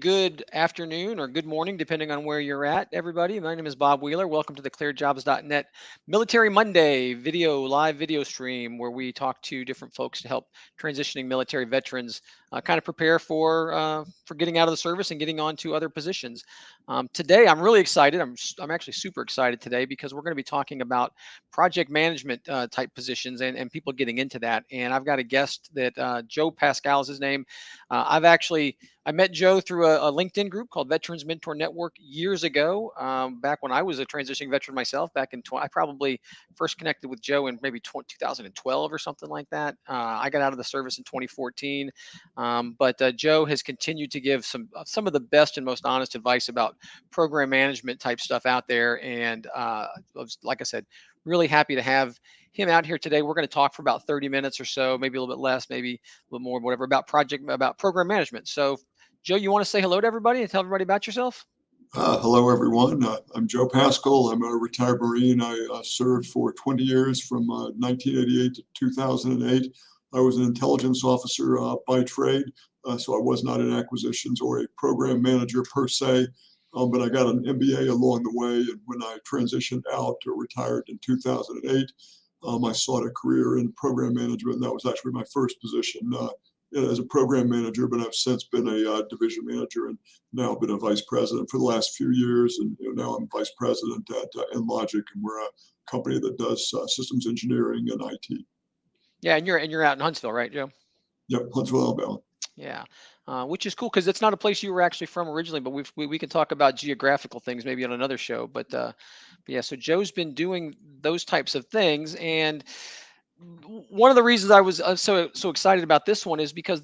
good afternoon or good morning, depending on where you're at, everybody. My name is Bob Wheeler. Welcome to the ClearedJobs.Net Military Monday live video stream where we talk to different folks to help transitioning military veterans kind of prepare for getting out of the service and getting on to other positions. Today, I'm really excited. I'm actually super excited today because we're going to be talking about project management type positions and people getting into that. And I've got a guest that Joe Pascal is his name. I met Joe through a LinkedIn group called Veterans Mentor Network years ago, back when I was a transitioning veteran myself. I probably first connected with Joe in maybe 2012 or something like that. I got out of the service in 2014, but Joe has continued to give some of the best and most honest advice about program management type stuff out there. And like I said, really happy to have him out here today. We're going to talk for about 30 minutes or so, maybe a little bit less, maybe a little more, whatever, about program management. So Joe, you want to say hello to everybody and tell everybody about yourself? Hello, everyone. I'm Joe Pascal. I'm a retired Marine. I served for 20 years from 1988 to 2008. I was an intelligence officer by trade, so I was not in acquisitions or a program manager per se, but I got an MBA along the way. And when I transitioned out or retired in 2008, I sought a career in program management. And that was actually my first position as a program manager, but I've since been a division manager and now been a vice president for the last few years. And now I'm vice president at Enlogic, and we're a company that does systems engineering and IT. Yeah, and you're out in Huntsville, right, Joe? Yep, Huntsville, Alabama. Yeah, which is cool because it's not a place you were actually from originally, but we can talk about geographical things maybe on another show. But yeah, so Joe's been doing those types of things, and one of the reasons I was so excited about this one is because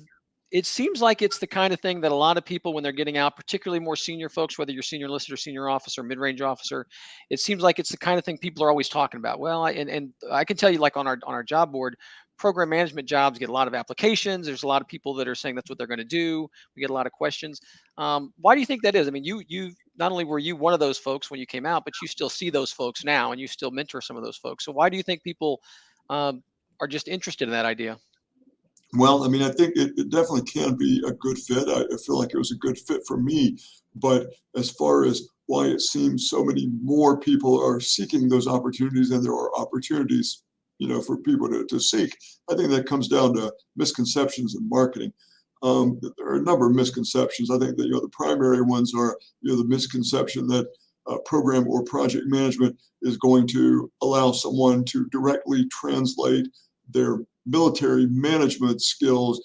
it seems like it's the kind of thing that a lot of people, when they're getting out, particularly more senior folks, whether you're senior enlisted or senior officer, mid-range officer, it seems like it's the kind of thing people are always talking about. Well, and I can tell you, like on our job board, program management jobs get a lot of applications. There's a lot of people that are saying that's what they're going to do. We get a lot of questions. Why do you think that is? I mean, you not only were you one of those folks when you came out, but you still see those folks now, and you still mentor some of those folks. So why do you think people um, are just interested in that idea? Well, I mean, I think it definitely can be a good fit. I feel like it was a good fit for me. But as far as why it seems so many more people are seeking those opportunities than there are opportunities, for people to seek, I think that comes down to misconceptions in marketing. There are a number of misconceptions. I think that, the primary ones are, the misconception that program or project management is going to allow someone to directly translate their military management skills,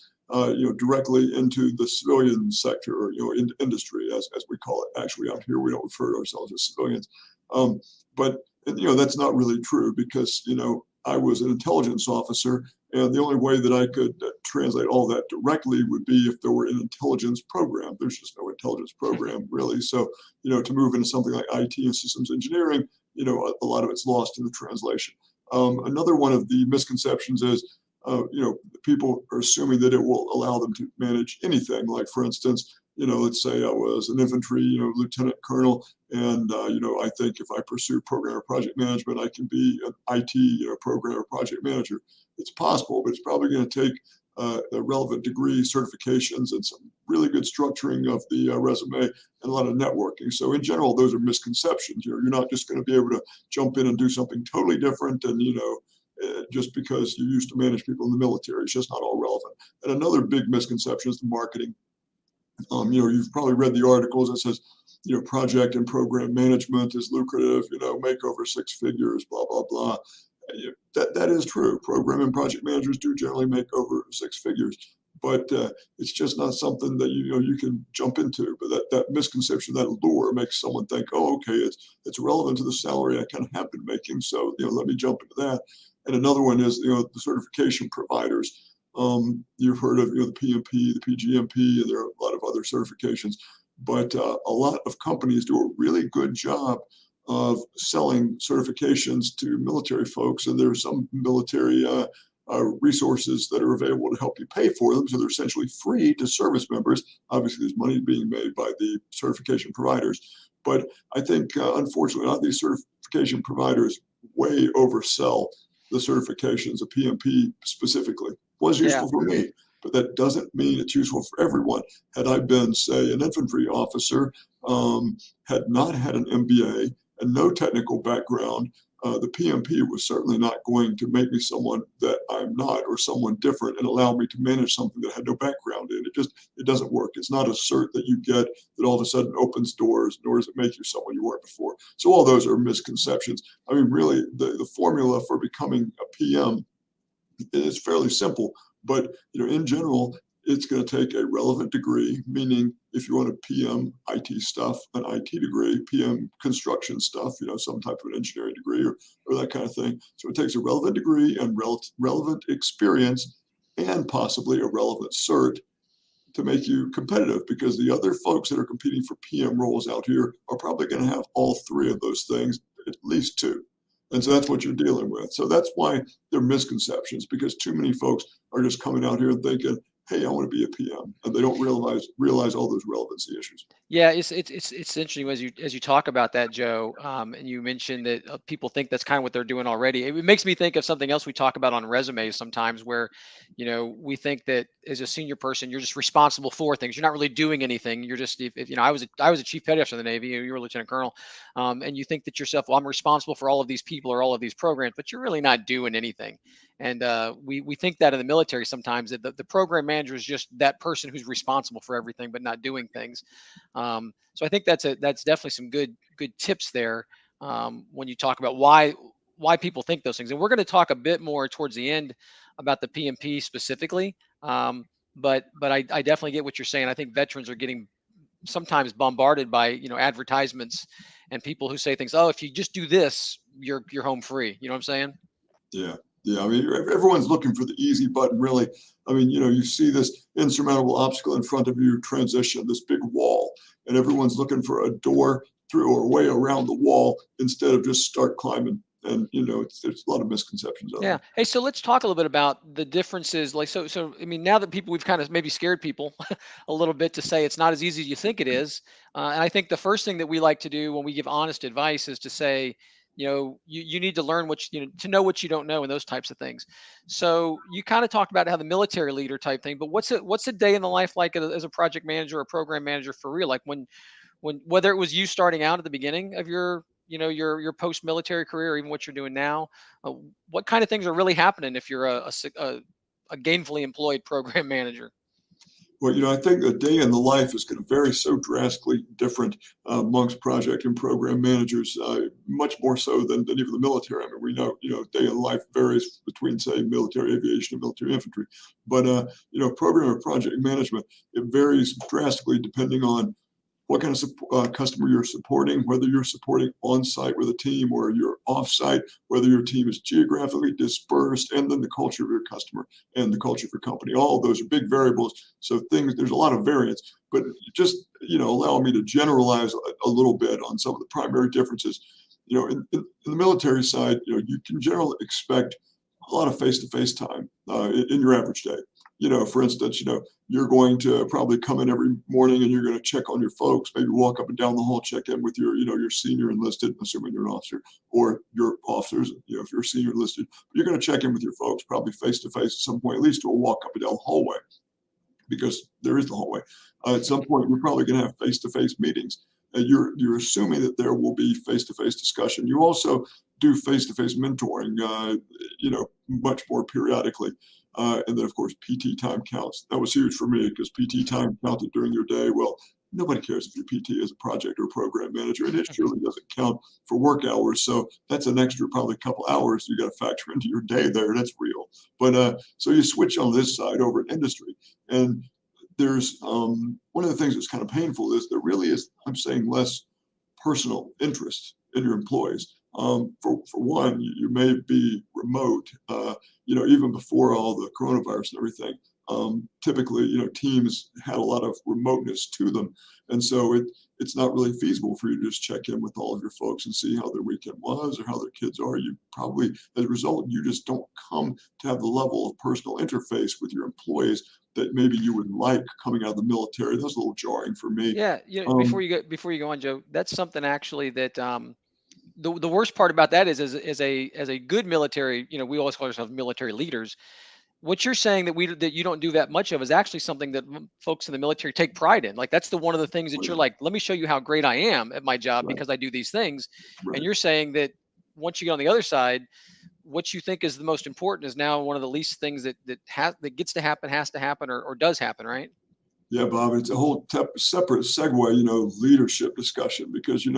directly into the civilian sector or industry, as we call it. Actually, out here we don't refer to ourselves as civilians, but that's not really true because I was an intelligence officer, and the only way that I could translate all that directly would be if there were an intelligence program. There's just no intelligence program really. So to move into something like IT and systems engineering, a lot of it's lost in the translation. Another one of the misconceptions is, people are assuming that it will allow them to manage anything. Like, for instance, let's say I was an infantry, lieutenant colonel, and I think if I pursue program or project management, I can be an IT, program or project manager. It's possible, but it's probably going to take the relevant degree, certifications, and some really good structuring of the resume and a lot of networking. So in general, those are misconceptions. You're not just going to be able to jump in and do something totally different and just because you used to manage people in the military. It's just not all relevant. And another big misconception is the marketing. You've probably read the articles that says, project and program management is lucrative, make over six figures, blah, blah, blah. That is true. Program and project managers do generally make over six figures, but it's just not something that you can jump into. But that misconception, that allure, makes someone think, oh, okay, it's relevant to the salary I kind of have been making, so let me jump into that. And another one is the certification providers. You've heard of the PMP, the PGMP, and there are a lot of other certifications, but a lot of companies do a really good job of selling certifications to military folks, and there are some military resources that are available to help you pay for them, so they're essentially free to service members. Obviously, there's money being made by the certification providers, but I think, unfortunately, a lot of these certification providers way oversell the certifications of PMP specifically. Was useful for me, but that doesn't mean it's useful for everyone. Had I been, say, an infantry officer, had not had an MBA and no technical background, the PMP was certainly not going to make me someone that I'm not, or someone different, and allow me to manage something that I had no background in. It doesn't work. It's not a cert that you get that all of a sudden opens doors, nor does it make you someone you weren't before. So all those are misconceptions. I mean, really, the formula for becoming a PM is fairly simple, but in general, it's going to take a relevant degree, meaning if you want a PM IT stuff, an IT degree, PM construction stuff, some type of an engineering degree, or that kind of thing. So it takes a relevant degree and relevant experience, and possibly a relevant cert to make you competitive, because the other folks that are competing for PM roles out here are probably going to have all three of those things, at least two. And so that's what you're dealing with. So that's why they're misconceptions, because too many folks are just coming out here and thinking, hey, I want to be a PM, and they don't realize all those relevancy issues. Yeah, it's interesting as you talk about that, Joe, and you mentioned that people think that's kind of what they're doing already. It makes me think of something else we talk about on resumes sometimes, where we think that as a senior person you're just responsible for things. You're not really doing anything. You're just if I was a chief petty officer in the Navy. You were a lieutenant colonel, and you think that yourself, well, I'm responsible for all of these people or all of these programs, but you're really not doing anything. And we think that in the military sometimes, that the program manager is just that person who's responsible for everything but not doing things. So I think that's definitely some good tips there, when you talk about why people think those things. And we're going to talk a bit more towards the end about the PMP specifically. But I definitely get what you're saying. I think veterans are getting sometimes bombarded by advertisements and people who say things. Oh, if you just do this, you're home free. You know what I'm saying? Yeah, yeah. I mean, everyone's looking for the easy button, really. I mean, you see this insurmountable obstacle in front of you, transition, this big wall, and everyone's looking for a door through or a way around the wall instead of just start climbing. And there's a lot of misconceptions out Yeah. there. Hey, so let's talk a little bit about the differences. Like, so I mean, now that we've kind of maybe scared people a little bit to say it's not as easy as you think it is. And I think the first thing that we like to do when we give honest advice is to say, you need to learn to know what you don't know, and those types of things. So you kind of talked about how the military leader type thing, but what's a day in the life like as a project manager or program manager for real? Like when whether it was you starting out at the beginning of your post military career, or even what you're doing now, uh, what kind of things are really happening if you're a gainfully employed program manager? Well, I think a day in the life is going to vary so drastically different amongst project and program managers, much more so than even the military. I mean, we know, day in life varies between, say, military aviation and military infantry. But, program or project management, it varies drastically depending on what kind of customer you're supporting, whether you're supporting on site with a team or you're off site, whether your team is geographically dispersed, and then the culture of your customer and the culture of your company. All of those are big variables. So there's a lot of variance, but just, allow me to generalize a little bit on some of the primary differences. In the military side, you can generally expect a lot of face-to-face time in your average day. For instance, you're going to probably come in every morning and you're going to check on your folks, maybe walk up and down the hall, check in with your senior enlisted, assuming you're an officer, or your officers, if you're a senior enlisted, you're going to check in with your folks, probably face to face at some point, at least to a walk up and down the hallway, because there is the hallway. At some point, you're probably going to have face to face meetings. And you're assuming that there will be face to face discussion. You also do face to face mentoring, much more periodically. And then, of course, PT time counts. That was huge for me because PT time counted during your day. Well, nobody cares if your PT is a project or a program manager, and it surely doesn't count for work hours. So that's an extra probably couple hours you got to factor into your day there. That's real. But so you switch on this side over at industry, and there's one of the things that's kind of painful is there really is, I'm saying, less personal interest in your employees. For one, you may be remote, even before all the coronavirus and everything. Typically, teams had a lot of remoteness to them. And so it's not really feasible for you to just check in with all of your folks and see how their weekend was or how their kids are. You probably, as a result, you just don't come to have the level of personal interface with your employees that maybe you would like coming out of the military. That's a little jarring for me. Yeah, Um, before you go on, Joe, that's something actually that the worst part about that is as a good military, we always call ourselves military leaders. what you're saying that you don't do that much of is actually something that folks in the military take pride in. Like that's the one of the things Oh that you're yeah, like, let me show you how great I am at my job right, because I do these things. And right. you're saying that once you get on the other side, what you think is the most important is now one of the least things that gets to happen, has to happen, or does happen, right? Yeah, Bob, it's a whole separate segue, leadership discussion because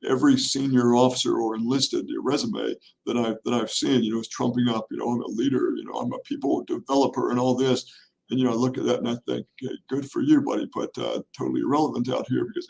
every senior officer or enlisted resume that I've seen, is trumping up. I'm a leader. I'm a people developer and all this. And I look at that and I think, okay, good for you, buddy, but totally irrelevant out here because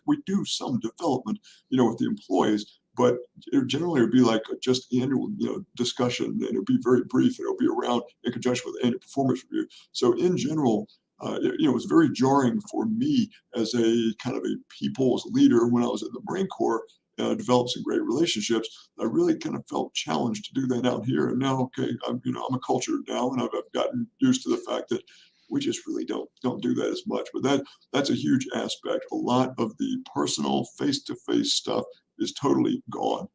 we do some development, with the employees, but it generally would be like just annual, discussion, and it'll be very brief, and it'll be around in conjunction with the annual performance review. So in general, it was very jarring for me as a kind of a people's leader when I was in the Marine Corps. Developed some great relationships. I really kind of felt challenged to do that out here. And now, okay, I'm a culture now, and I've gotten used to the fact that we just really don't do that as much. But that's a huge aspect. A lot of the personal face-to-face stuff is totally gone.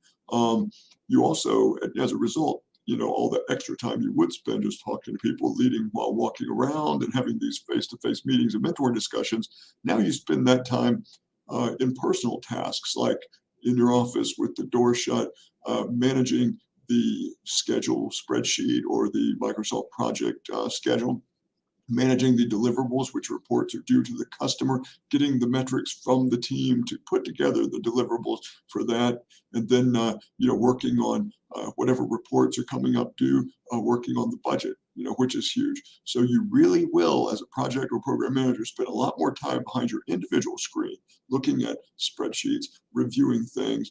You also, as a result, all the extra time you would spend just talking to people, leading while walking around and having these face-to-face meetings and mentoring discussions. Now you spend that time in personal tasks, like in your office with the door shut, managing the schedule spreadsheet or the Microsoft project schedule, managing the deliverables, which reports are due to the customer, getting the metrics from the team to put together the deliverables for that, and then working on whatever reports are coming up due, working on the budget, which is huge. So you really will, as a project or program manager, spend a lot more time behind your individual screen, looking at spreadsheets, reviewing things,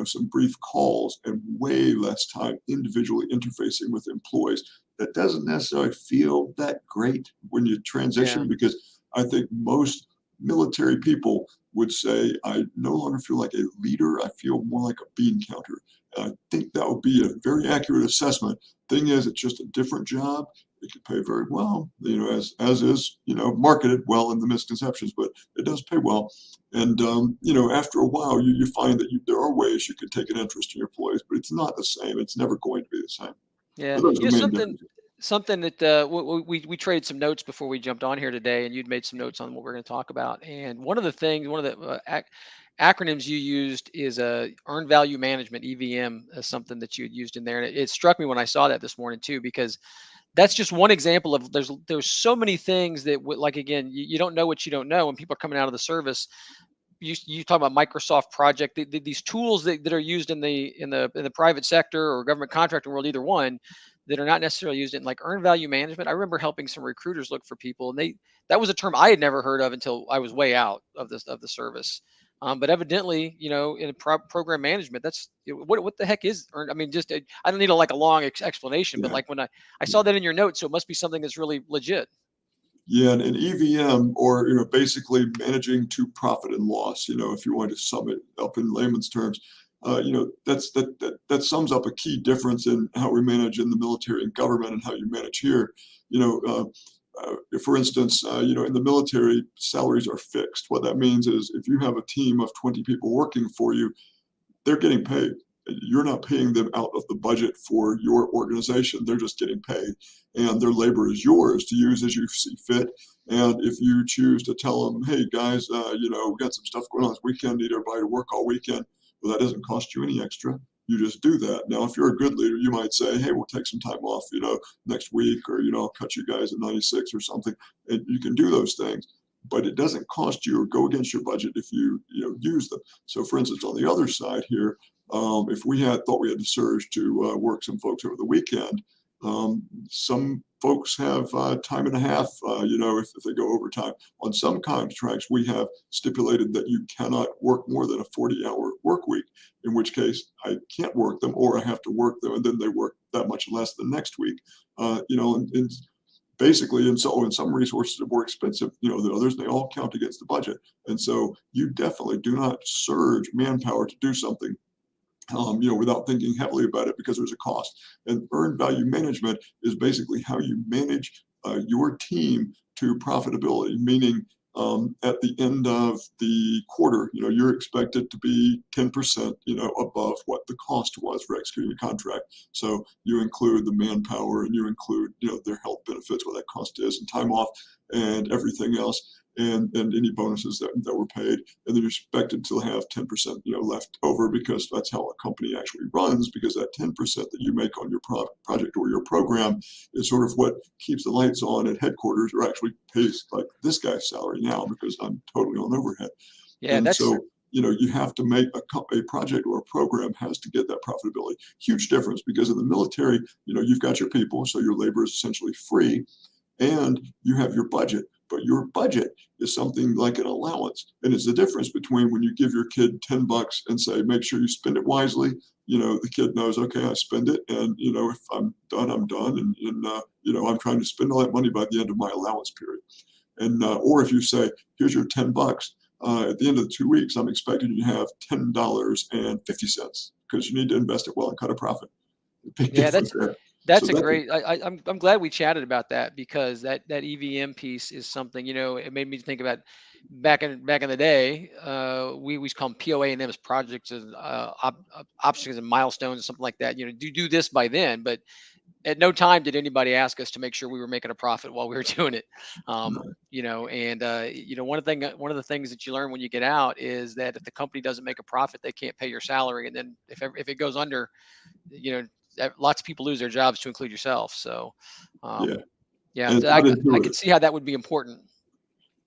some brief calls, and way less time individually interfacing with employees. That doesn't necessarily feel that great when you Yeah. transition because I think most military people would say, I no longer feel like a leader. I feel more like a bean counter. And I think that would be a very accurate assessment. Thing is, it's just a different job. It could pay very well, as is, marketed well in the misconceptions, but it does pay well. And, after a while, you find that there are ways you could take an interest in your employees, but it's not the same. It's never going to be the same. Yeah. But those are the main Something differences. something that we traded some notes before we jumped on here today, and you'd made some notes on what we're going to talk about. And one of the acronyms you used is earned value management (EVM), something that you had used in there, and it struck me when I saw that this morning too, because that's just one example of there's so many things that like again you don't know what you don't know, and people are coming out of the service. You talk about Microsoft Project, these tools that are used in the private sector or government contracting world, either one, that are not necessarily used in like earned value management. I remember helping some recruiters look for people, and that was a term I had never heard of until I was way out of the service. But evidently, in program management, that's what the heck is earned. I mean, just I don't need a long explanation, but Yeah, like when I yeah. saw that in your notes, so it must be something that's really legit. Yeah, and EVM, or basically managing to profit and loss. If you want to sum it up in layman's terms, that sums up a key difference in how we manage in the military and government and how you manage here. You know, for instance, in the military, salaries are fixed. What that means is if you have a team of 20 people working for you, they're getting paid. You're not paying them out of the budget for your organization. They're just getting paid, and their labor is yours to use as you see fit. And if you choose to tell them, "Hey guys, we got some stuff going on this weekend. Need everybody to work all weekend," well, that doesn't cost you any extra. You just do that. Now, if you're a good leader, you might say, "Hey, we'll take some time off, next week, or I'll cut you guys at 96 or something," and you can do those things. But it doesn't cost you or go against your budget if you use them. So, for instance, on the other side here, if we had thought we had to surge to work some folks over the weekend, some folks have time and a half, if they go overtime. On some contracts, we have stipulated that you cannot work more than a 40-hour work week, in which case I can't work them or I have to work them and then they work that much less the next week. And basically, and so and some resources are more expensive, than others. They all count against the budget, and so you definitely do not surge manpower to do something, without thinking heavily about it because there's a cost. And earned value management is basically how you manage your team to profitability, meaning at the end of the quarter, you're expected to be 10%, above what the cost was for executing a contract. So you include the manpower and you include, their health benefits, what that cost is, and time off and everything else. And any bonuses that were paid, and then you're expected to have 10%, left over, because that's how a company actually runs. Because that 10% that you make on your project or your program is sort of what keeps the lights on at headquarters, or actually pays like this guy's salary now, because I'm totally on overhead. Yeah, And that's so, you have to make a project or a program has to get that profitability. Huge difference, because in the military, you've got your people, so your labor is essentially free, and you have your budget. But your budget is something like an allowance. And it's the difference between when you give your kid $10 and say, make sure you spend it wisely. The kid knows, okay, I spend it. And, if I'm done, I'm done. And I'm trying to spend all that money by the end of my allowance period. And, or if you say, here's your $10, at the end of the 2 weeks, I'm expecting you to have $10.50, because you need to invest it well and cut a profit. Big yeah, difference there. So that's a that's, great. I'm glad we chatted about that, because that EVM piece is something, it made me think about back in the day. We used to call them POA and M's, projects and obstacles and milestones, something like that. Do this by then, but at no time did anybody ask us to make sure we were making a profit while we were doing it. And one of the things that you learn when you get out is that if the company doesn't make a profit, they can't pay your salary, and then if it goes under, you know lots of people lose their jobs, to include yourself. So yeah. yeah, And it's not I could intuitive. see how that would be important.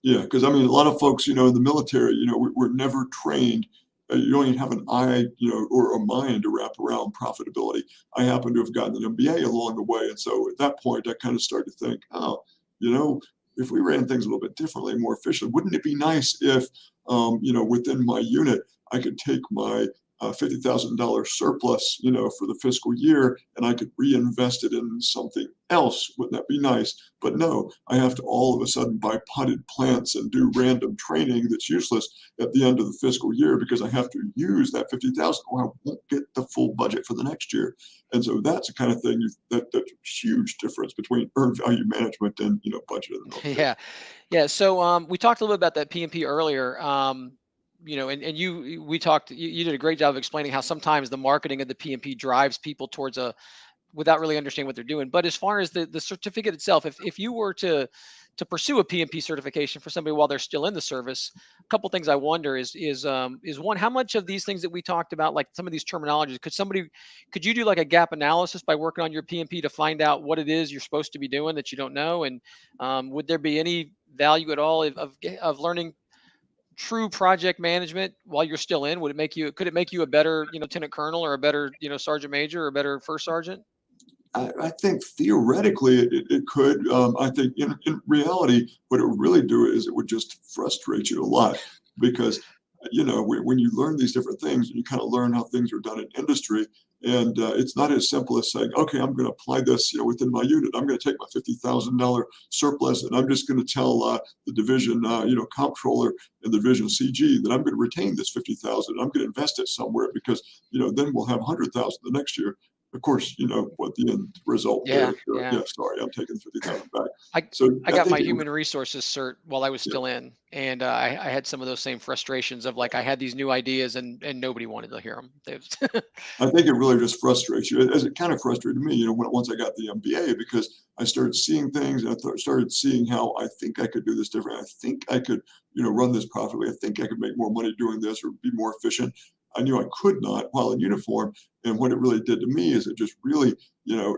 Yeah, because I mean, a lot of folks, in the military, we're never trained. You don't even have an eye, or a mind to wrap around profitability. I happen to have gotten an MBA along the way, and so at that point, I kind of started to think, oh, you know, if we ran things a little bit differently, more efficiently, wouldn't it be nice if, within my unit, I could take my $50,000 surplus, for the fiscal year, and I could reinvest it in something else. Wouldn't that be nice? But no, I have to all of a sudden buy potted plants and do random training that's useless at the end of the fiscal year, because I have to use that 50,000, or I won't get the full budget for the next year. And so that's the kind of thing that's a huge difference between earned value management and budget of the military. Yeah, yeah. So we talked a little bit about that PMP earlier. And we talked. You did a great job of explaining how sometimes the marketing of the PMP drives people towards without really understanding what they're doing. But as far as the certificate itself, if you were to pursue a PMP certification for somebody while they're still in the service, a couple things I wonder is one, how much of these things that we talked about, like some of these terminologies, could you do like a gap analysis by working on your PMP to find out what it is you're supposed to be doing that you don't know? And would there be any value at all of learning true project management while you're still in? Could it make you a better, lieutenant colonel, or a better, sergeant major, or a better first sergeant? I think theoretically it could. I think in reality, what it would really do is it would just frustrate you a lot, because when you learn these different things, you kind of learn how things are done in industry, and it's not as simple as saying, okay, I'm going to apply this, within my unit. I'm going to take my $50,000 surplus, and I'm just going to tell the division, comptroller and the division CG that I'm going to retain this 50,000. I'm going to invest it somewhere, because then we'll have 100,000 the next year. Of course, what the end result there. Yeah, yeah. Yeah, sorry, I'm taking 50,000 back. I So I I got think my it would. human resources cert while I was Yeah, still in, and I had some of those same frustrations of, like, I had these new ideas, and nobody wanted to hear them. I think it really just frustrates you, as it kind of frustrated me, once I got the MBA, because I started seeing things, and I started seeing how I think I could do this different. I think I could, run this profitably. I think I could make more money doing this, or be more efficient. I knew I could not while in uniform. And what it really did to me is it just really,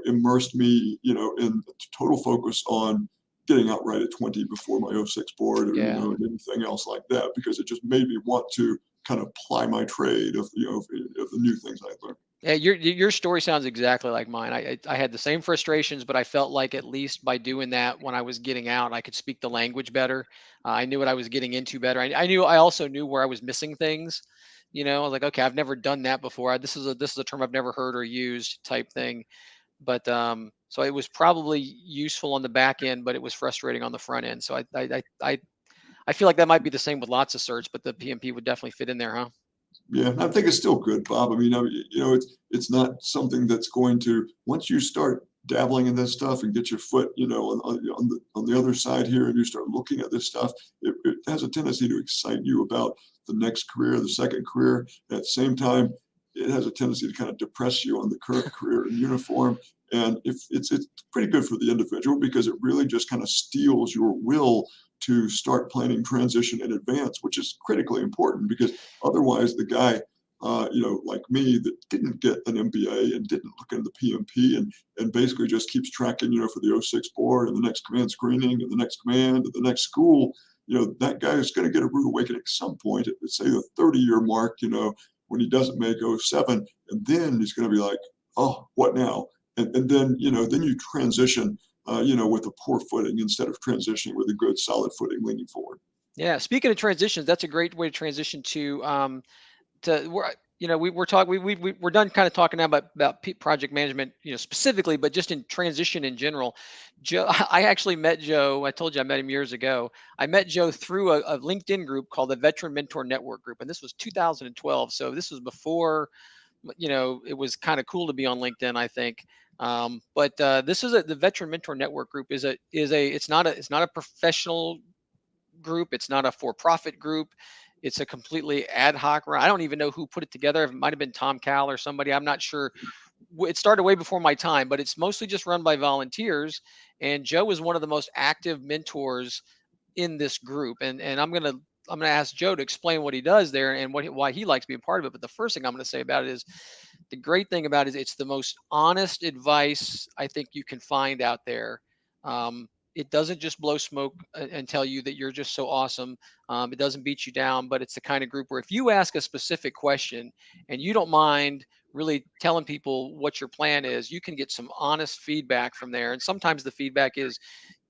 immersed me, in total focus on getting out right at 20 before my '06 board, or, Yeah. and anything else like that, because it just made me want to kind of ply my trade of, of the new things I learned. Yeah, your story sounds exactly like mine. I had the same frustrations, but I felt like at least by doing that, when I was getting out, I could speak the language better. I knew what I was getting into better. I also knew where I was missing things. I was like, okay, I've never done that before. This is a term I've never heard or used, type thing. But so it was probably useful on the back end, but it was frustrating on the front end. So I feel like that might be the same with lots of certs, but the PMP would definitely fit in there, huh? Yeah, I think it's still good, Bob. I mean, it's not something that's going to, once you start dabbling in this stuff and get your foot, on the other side here, and you start looking at this stuff, it has a tendency to excite you about the next career, the second career. At the same time, it has a tendency to kind of depress you on the current career in uniform. And if it's pretty good for the individual, because it really just kind of steals your will to start planning transition in advance, which is critically important, because otherwise the guy, like me, that didn't get an MBA and didn't look into the PMP, and basically just keeps tracking, for the '06 board and the next command screening and the next command and the next school, that guy is going to get a rude awakening at some point at, say, the 30-year mark, when he doesn't make '07, and then he's going to be like, oh, what now? And then, then you transition, with a poor footing instead of transitioning with a good solid footing leaning forward. Yeah. Speaking of transitions, that's a great way to transition to we're we're talking we're done kind of talking now about project management, specifically, but just in transition in general. Joe, I actually met Joe. I told you I met him years ago. I met Joe through a LinkedIn group called the Veteran Mentor Network Group, and this was 2012. So this was before, it was kind of cool to be on LinkedIn, I think. But this is the Veteran Mentor Network Group it's not a professional group. It's not a for-profit group. It's a completely ad hoc. I don't even know who put it together. It might have been Tom Cal or somebody. I'm not sure. It started way before my time, but it's mostly just run by volunteers. And Joe is one of the most active mentors in this group. And I'm gonna ask Joe to explain what he does there and why he likes being part of it. But the first thing I'm gonna say about it is the great thing about it is it's the most honest advice I think you can find out there. It doesn't just blow smoke and tell you that you're just so awesome. It doesn't beat you down, but it's the kind of group where if you ask a specific question and you don't mind really telling people what your plan is, you can get some honest feedback from there. And sometimes the feedback is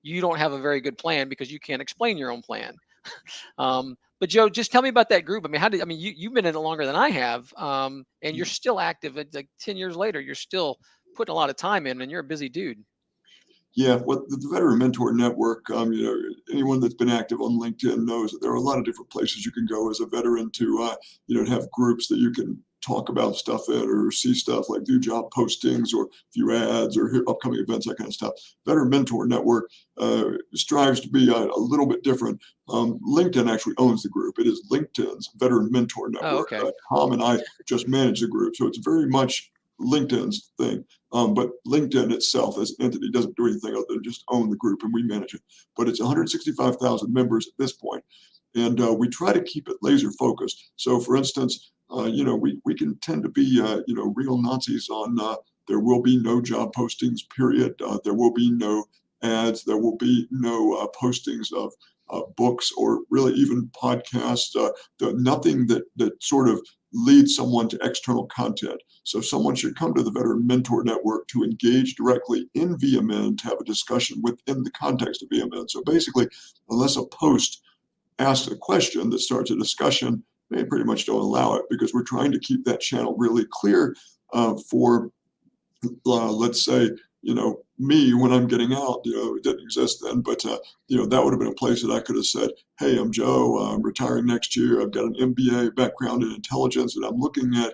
you don't have a very good plan because you can't explain your own plan. But Joe, just tell me about that group. I mean, you've been in it longer than I have, and you're still active. Like 10 years later, you're still putting a lot of time in, and you're a busy dude. Yeah, what the Veteran Mentor Network, anyone that's been active on LinkedIn knows that there are a lot of different places you can go as a veteran to, have groups that you can talk about stuff in or see stuff, like do job postings or view ads or hear upcoming events, that kind of stuff. Veteran Mentor Network strives to be a little bit different. LinkedIn actually owns the group. It is LinkedIn's Veteran Mentor Oh, Network. okay. Tom and I just manage the group, so it's very much LinkedIn's thing. But LinkedIn itself as an entity doesn't do anything other than just own the group, and we manage it. But it's 165,000 members at this point, and we try to keep it laser focused. So, for instance, we can tend to be, real Nazis on there will be no job postings, period. There will be no ads. There will be no postings of books or really even podcasts. Nothing that sort of leads someone to external content. So someone should come to the Veteran Mentor Network to engage directly in VMN, to have a discussion within the context of VMN. So basically, unless a post asks a question that starts a discussion, they pretty much don't allow it, because we're trying to keep that channel really clear for, let's say, me when I'm getting out. It didn't exist then, but that would have been a place that I could have said, hey, I'm Joe, I'm retiring next year, I've got an MBA background in intelligence, and I'm looking at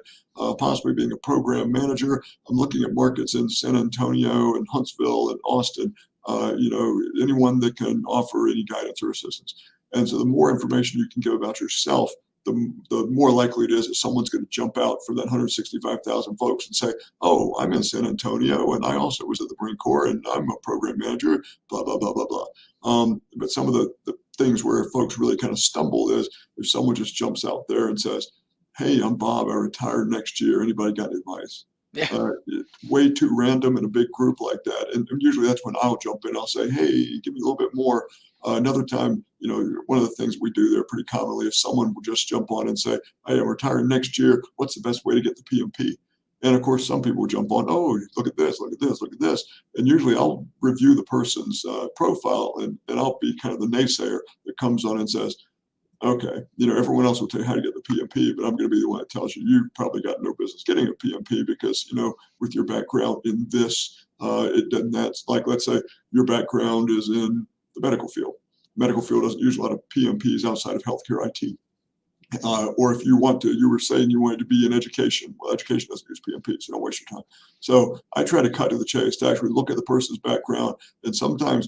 possibly being a program manager. I'm looking at markets in San Antonio and Huntsville and Austin, anyone that can offer any guidance or assistance. And so the more information you can give about yourself, the more likely it is that someone's going to jump out from that 165,000 folks and say, oh, I'm in San Antonio, and I also was at the Marine Corps, and I'm a program manager, blah, blah, blah, blah, blah. But some of the things where folks really kind of stumble is if someone just jumps out there and says, hey, I'm Bob, I retire next year, anybody got advice? Yeah. Way too random in a big group like that. And usually that's when I'll jump in. I'll say, hey, give me a little bit more. Another time, one of the things we do there pretty commonly is someone will just jump on and say, hey, I'm retiring next year. What's the best way to get the PMP? And of course, some people will jump on, oh, look at this, look at this, look at this. And usually I'll review the person's profile, and I'll be kind of the naysayer that comes on and says, okay, everyone else will tell you how to get the PMP, but I'm going to be the one that tells you, you've probably got no business getting a PMP because, with your background in this, it doesn't, that's like, let's say your background is in the medical field. Medical field doesn't use a lot of PMPs outside of healthcare IT. Or if you want to, you were saying you wanted to be in education. Well, education doesn't use PMP, so don't waste your time. So I try to cut to the chase, to actually look at the person's background. And sometimes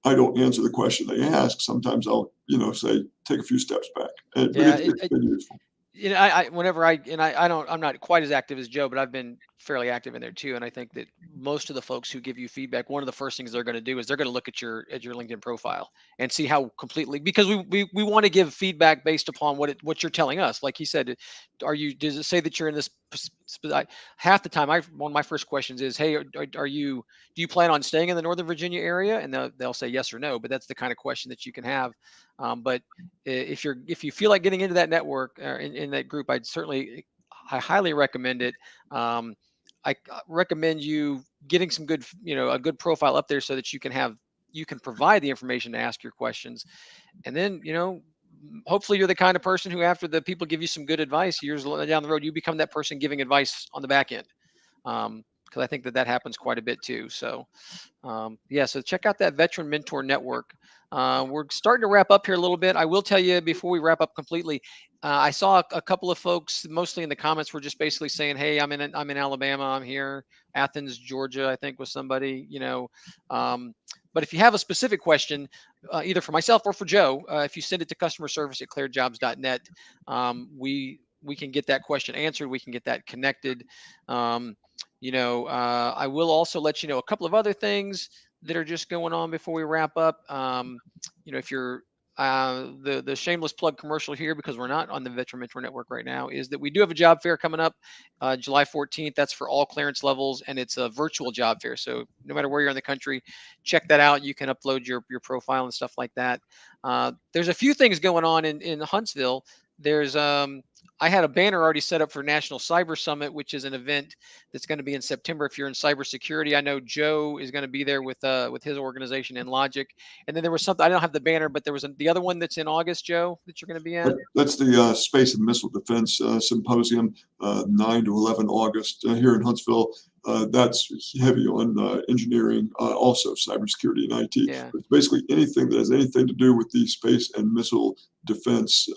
I don't answer the question they ask. Sometimes I'll, say, take a few steps back. But Yeah, it's been useful. whenever I don't, I'm not quite as active as Joe, but I've been fairly active in there too. And I think that most of the folks who give you feedback, one of the first things they're going to do is they're going to look at your LinkedIn profile and see how completely, because we want to give feedback based upon what you're telling us. Like he said, does it say that you're in this? Half the time, one of my first questions is, hey, do you plan on staying in the Northern Virginia area? And they'll say yes or no. But that's the kind of question that you can have. But if you feel like getting into that network in that group, I highly recommend it. I recommend you getting some good, a good profile up there so that you can provide the information to ask your questions. And then, hopefully you're the kind of person who, after the people give you some good advice years down the road, you become that person giving advice on the back end. Because I think that happens quite a bit too. So yeah, so check out that Veteran Mentor Network. We're starting to wrap up here a little bit. I will tell you before we wrap up completely, I saw a couple of folks, mostly in the comments, were just basically saying, "Hey, I'm in Alabama. I'm here, Athens, Georgia. I think was somebody, Um, but if you have a specific question, either for myself or for Joe, if you send it to customer service at ClearedJobs.net, we can get that question answered. We can get that connected. Um, I will also let you know a couple of other things that are just going on before we wrap up. If you're the shameless plug commercial here, because we're not on the Veteran Mentor Network right now, is that we do have a job fair coming up July 14th. That's for all clearance levels, and it's a virtual job fair. So no matter where you're in the country, check that out. You can upload your profile and stuff like that. There's a few things going on in Huntsville. There's I had a banner already set up for National Cyber Summit, which is an event that's going to be in September. If you're in cybersecurity, I know Joe is going to be there with his organization in Logic. And then there was something, I don't have the banner, but there was the other one that's in August, Joe, that you're going to be at. That's the Space and Missile Defense Symposium, 9 to 11 August here in Huntsville. That's heavy on engineering, also cybersecurity and IT. Yeah. But it's basically anything that has anything to do with the space and missile defense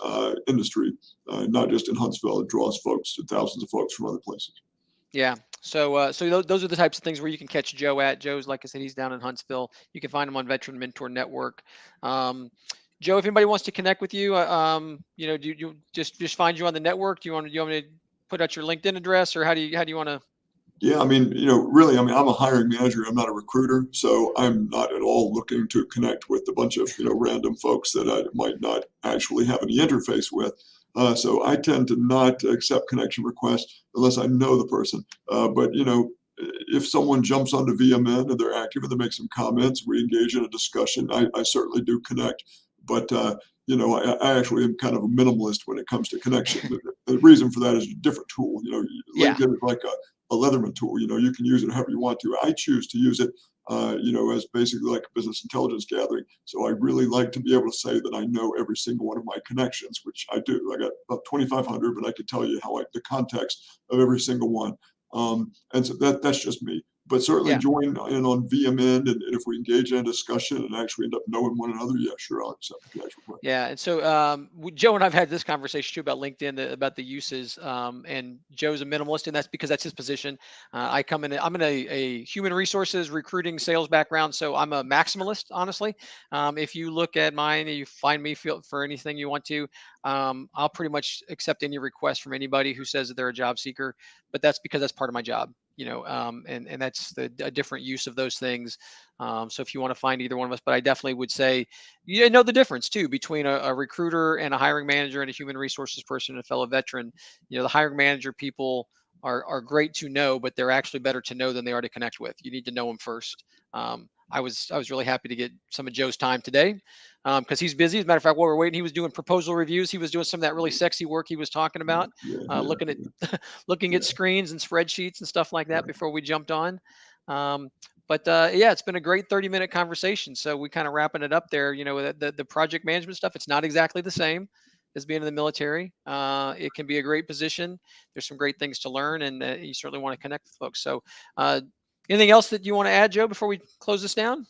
industry, not just in Huntsville. It draws thousands of folks from other places. Yeah. So those are the types of things where you can catch Joe at. Joe's, like I said, he's down in Huntsville. You can find him on Veteran Mentor Network. Joe, if anybody wants to connect with you, do you just find you on the network? Do you want me to put out your LinkedIn address, or how do you want to? Yeah, I mean, really, I mean, I'm a hiring manager. I'm not a recruiter, so I'm not at all looking to connect with a bunch of, random folks that I might not actually have any interface with. So I tend to not accept connection requests unless I know the person. But if someone jumps onto VMN and they're active and they make some comments, we engage in a discussion. I certainly do connect, but I actually am kind of a minimalist when it comes to connection. The reason for that is a different tool. Yeah. LinkedIn is like a Leatherman tool. You can use it however you want to. I choose to use it, as basically like a business intelligence gathering. So I really like to be able to say that I know every single one of my connections, which I do. I got about 2,500, but I could tell you the context of every single one. And so that's just me. But certainly Yeah. join in on VMN, and if we engage in a discussion and actually end up knowing one another, yeah, sure, I'll accept the connection request. Yeah, and so Joe and I've had this conversation too about LinkedIn, about the uses. And Joe's a minimalist, and that's because that's his position. I'm in a human resources, recruiting, sales background, so I'm a maximalist, honestly. If you look at mine, and you find me for anything you want to, I'll pretty much accept any request from anybody who says that they're a job seeker. But that's because that's part of my job, and that's a different use of those things. So if you want to find either one of us, but I definitely would say, you know the difference too between a recruiter and a hiring manager and a human resources person and a fellow veteran. The hiring manager people are great to know, but they're actually better to know than they are to connect with. You need to know them first. I was really happy to get some of Joe's time today, because he's busy. As a matter of fact, while we're waiting, he was doing proposal reviews. He was doing some of that really sexy work he was talking about, Yeah, looking at looking yeah. at screens and spreadsheets and stuff like that before we jumped on. Um, but yeah, it's been a great 30-minute conversation. So we kind of wrapping it up there. The project management stuff, it's not exactly the same as being in the military. It can be a great position. There's some great things to learn, and you certainly want to connect with folks. So uh, anything else that you want to add, Joe, before we close this down?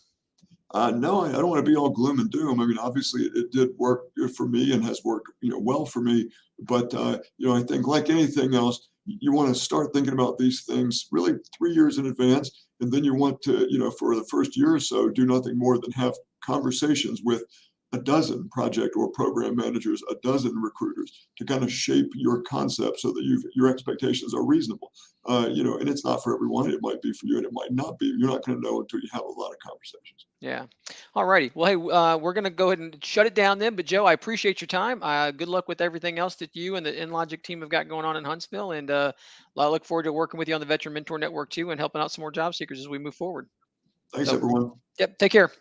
No, I don't want to be all gloom and doom. I mean, obviously, it did work for me and has worked, well for me. But I think like anything else, you want to start thinking about these things really 3 years in advance, and then you want to, for the first year or so, do nothing more than have conversations with a dozen project or program managers, a dozen recruiters, to kind of shape your concept so that your expectations are reasonable. And it's not for everyone. It might be for you, and it might not be. You're not going to know until you have a lot of conversations. Yeah. All righty. Well, hey, we're going to go ahead and shut it down then. But Joe, I appreciate your time. Good luck with everything else that you and the InLogic team have got going on in Huntsville. And I look forward to working with you on the Veteran Mentor Network too and helping out some more job seekers as we move forward. Thanks, So, everyone. yep. Take care.